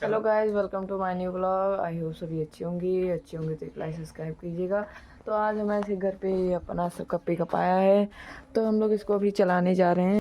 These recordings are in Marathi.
Hello guys, welcome to my new blog. I hope सभी अच्छी होंगी तो एक लाइक सब्सक्राइब कीजिएगा। तो आज हमारे ऐसे घर पे अपना सब का पिकअप आया है, तो हम लोग इसको अभी चलाने जा रहे हैं।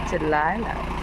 चिल्लाए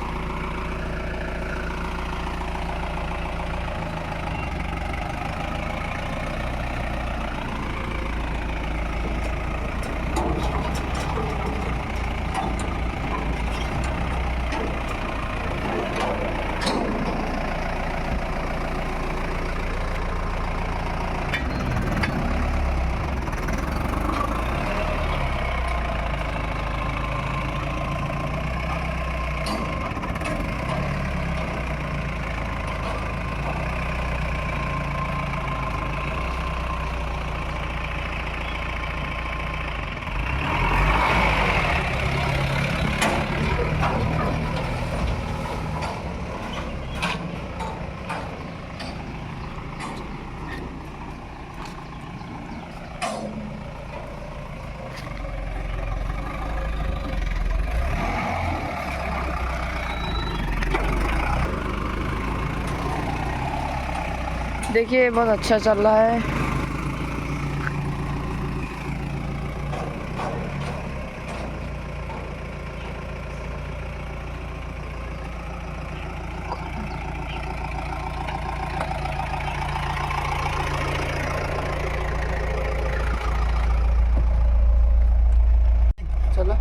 देखिए, बहुत अच्छा चल रहा है। चलो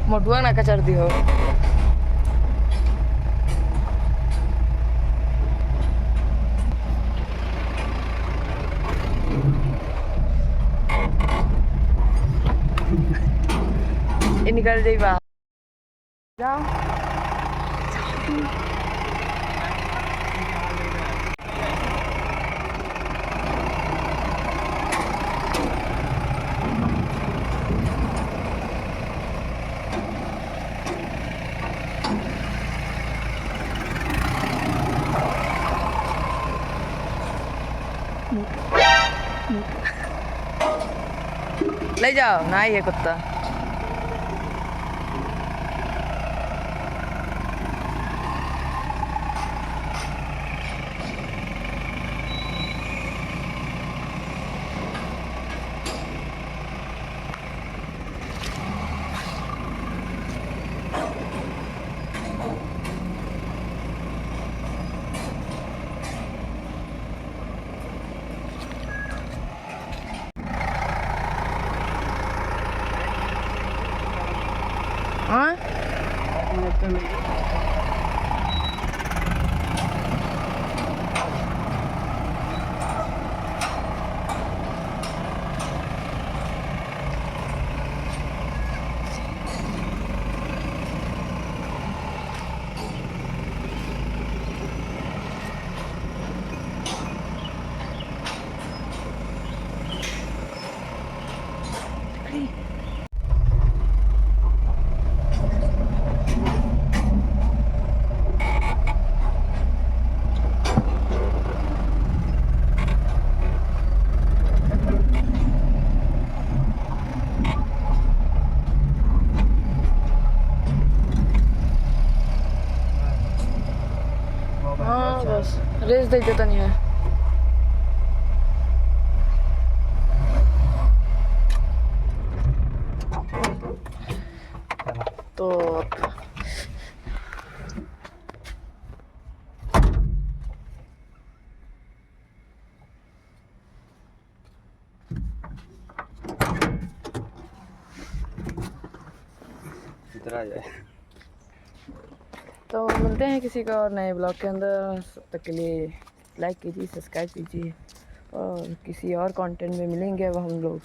मोटुआ ना कचर दियो। ये निकल जाई बाहर। जाओ ले जाओ ना, ये कुत्ता। हाँ हाँ, बस रेस दे देता नहीं है। तो इधर आ जाए। तो मिलते हैं किसी का और नए ब्लॉग के अंदर। तब तक के लिए लाइक कीजिए, सब्सक्राइब कीजिए और किसी और कंटेंट में मिलेंगे अब हम लोग।